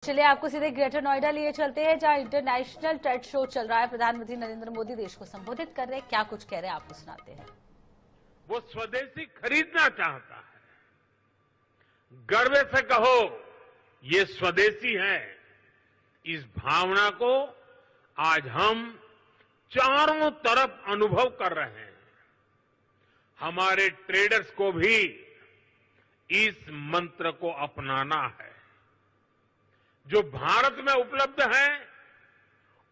चलिए आपको सीधे ग्रेटर नोएडा लिए चलते हैं, जहां इंटरनेशनल ट्रेड शो चल रहा है। प्रधानमंत्री नरेंद्र मोदी देश को संबोधित कर रहे हैं। क्या कुछ कह रहे हैं आपको सुनाते हैं। वो स्वदेशी खरीदना चाहता है। गर्व से कहो ये स्वदेशी है। इस भावना को आज हम चारों तरफ अनुभव कर रहे हैं। हमारे ट्रेडर्स को भी इस मंत्र को अपनाना है। जो भारत में उपलब्ध है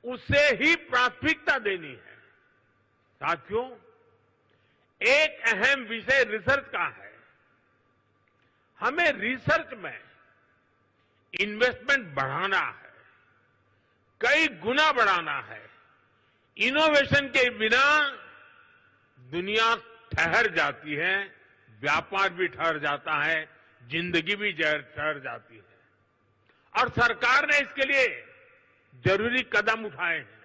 उसे ही प्राथमिकता देनी है। साथियों, एक अहम विषय रिसर्च का है। हमें रिसर्च में इन्वेस्टमेंट बढ़ाना है, कई गुना बढ़ाना है। इनोवेशन के बिना दुनिया ठहर जाती है, व्यापार भी ठहर जाता है, जिंदगी भी ठहर जाती है। और सरकार ने इसके लिए जरूरी कदम उठाए हैं।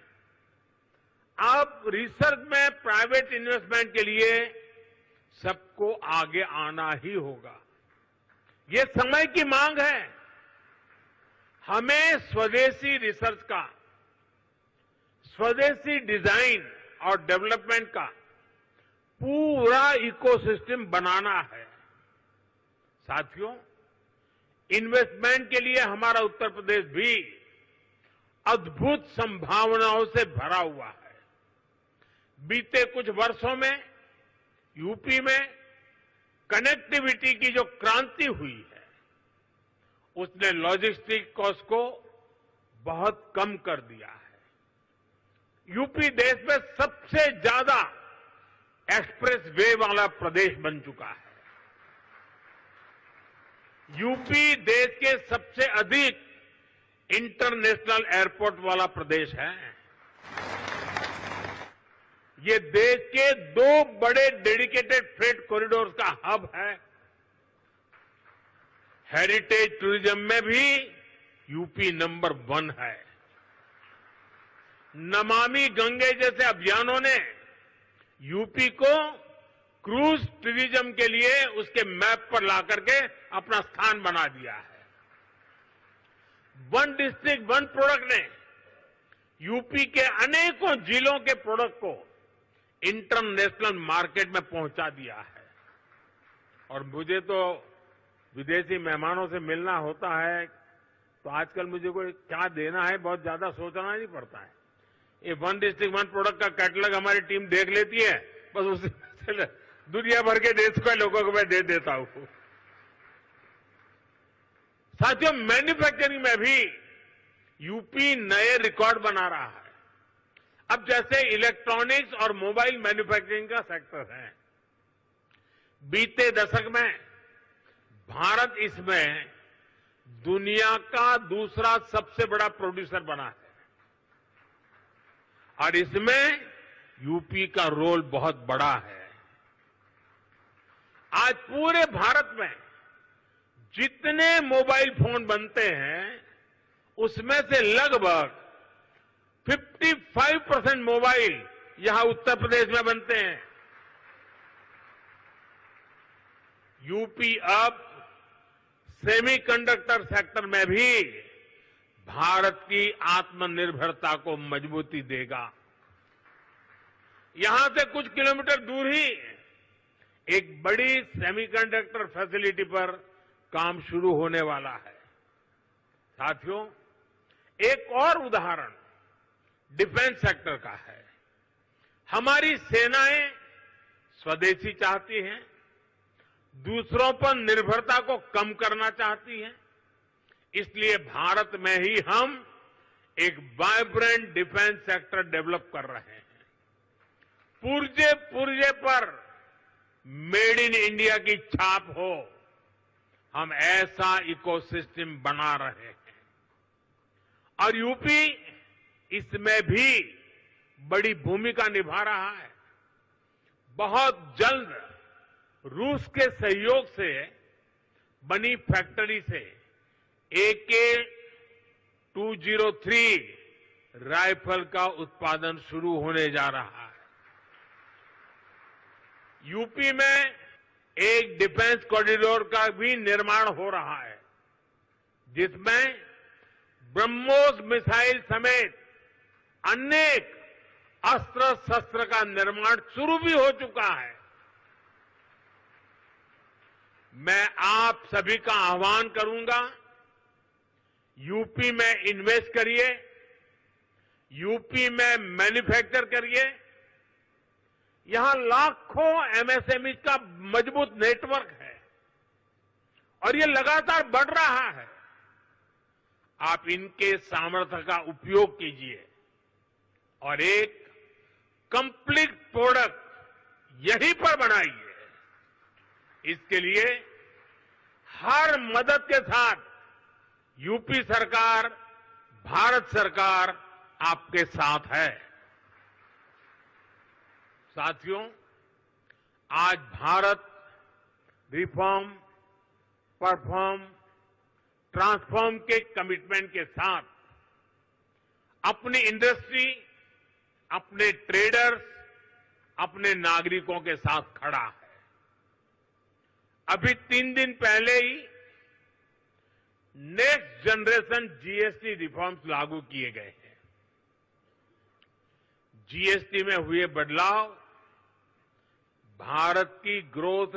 अब रिसर्च में प्राइवेट इन्वेस्टमेंट के लिए सबको आगे आना ही होगा। ये समय की मांग है। हमें स्वदेशी रिसर्च का, स्वदेशी डिजाइन और डेवलपमेंट का पूरा इकोसिस्टम बनाना है। साथियों, इन्वेस्टमेंट के लिए हमारा उत्तर प्रदेश भी अद्भुत संभावनाओं से भरा हुआ है। बीते कुछ वर्षों में यूपी में कनेक्टिविटी की जो क्रांति हुई है उसने लॉजिस्टिक कॉस्ट को बहुत कम कर दिया है। यूपी देश में सबसे ज्यादा एक्सप्रेस वे वाला प्रदेश बन चुका है। यूपी देश के सबसे अधिक इंटरनेशनल एयरपोर्ट वाला प्रदेश है। ये देश के 2 बड़े डेडिकेटेड फ्रेट कॉरिडोर का हब है। हेरिटेज टूरिज्म में भी यूपी नंबर 1 है। नमामि गंगे जैसे अभियानों ने यूपी को क्रूज टूरिज्म के लिए उसके मैप पर ला करके अपना स्थान बना दिया है। वन डिस्ट्रिक्ट वन प्रोडक्ट ने यूपी के अनेकों जिलों के प्रोडक्ट को इंटरनेशनल मार्केट में पहुंचा दिया है। और मुझे तो विदेशी मेहमानों से मिलना होता है तो आजकल मुझे कोई क्या देना है बहुत ज्यादा सोचना नहीं पड़ता है। ये वन डिस्ट्रिक्ट वन प्रोडक्ट का कैटलॉग हमारी टीम देख लेती है, बस उसी दुनिया भर के देश के लोगों को मैं दे देता हूं। साथियों, मैन्युफैक्चरिंग में भी यूपी नए रिकॉर्ड बना रहा है। अब जैसे इलेक्ट्रॉनिक्स और मोबाइल मैन्युफैक्चरिंग का सेक्टर है, बीते दशक में भारत इसमें दुनिया का दूसरा सबसे बड़ा प्रोड्यूसर बना है। और इसमें यूपी का रोल बहुत बड़ा है। आज पूरे भारत में जितने मोबाइल फोन बनते हैं उसमें से लगभग 55% मोबाइल यहां उत्तर प्रदेश में बनते हैं। यूपी अब सेमीकंडक्टर सेक्टर में भी भारत की आत्मनिर्भरता को मजबूती देगा। यहां से कुछ किलोमीटर दूर ही एक बड़ी सेमीकंडक्टर फैसिलिटी पर काम शुरू होने वाला है। साथियों, एक और उदाहरण डिफेंस सेक्टर का है। हमारी सेनाएं स्वदेशी चाहती हैं, दूसरों पर निर्भरता को कम करना चाहती हैं। इसलिए भारत में ही हम एक वाइब्रेंट डिफेंस सेक्टर डेवलप कर रहे हैं। पुर्जे पुर्जे पर मेड इन इंडिया की छाप हो, हम ऐसा इकोसिस्टम बना रहे हैं। और यूपी इसमें भी बड़ी भूमिका निभा रहा है। बहुत जल्द रूस के सहयोग से बनी फैक्ट्री से AK-203 राइफल का उत्पादन शुरू होने जा रहा है। यूपी में एक डिफेंस कॉरिडोर का भी निर्माण हो रहा है, जिसमें ब्रह्मोस मिसाइल समेत अनेक अस्त्र शस्त्र का निर्माण शुरू भी हो चुका है। मैं आप सभी का आह्वान करूंगा, यूपी में इन्वेस्ट करिए, यूपी में मैन्युफैक्चर करिए। यहां लाखों एमएसएमई का मजबूत नेटवर्क है और ये लगातार बढ़ रहा है। आप इनके सामर्थ्य का उपयोग कीजिए और एक कंप्लीट प्रोडक्ट यहीं पर बनाइए। इसके लिए हर मदद के साथ यूपी सरकार, भारत सरकार आपके साथ है। साथियों, आज भारत रिफॉर्म, परफॉर्म, ट्रांसफॉर्म के कमिटमेंट के साथ अपनी इंडस्ट्री, अपने ट्रेडर्स, अपने नागरिकों के साथ खड़ा है। अभी 3 दिन पहले ही नेक्स्ट जनरेशन जीएसटी रिफॉर्म्स लागू किए गए हैं। जीएसटी में हुए बदलाव भारत की ग्रोथ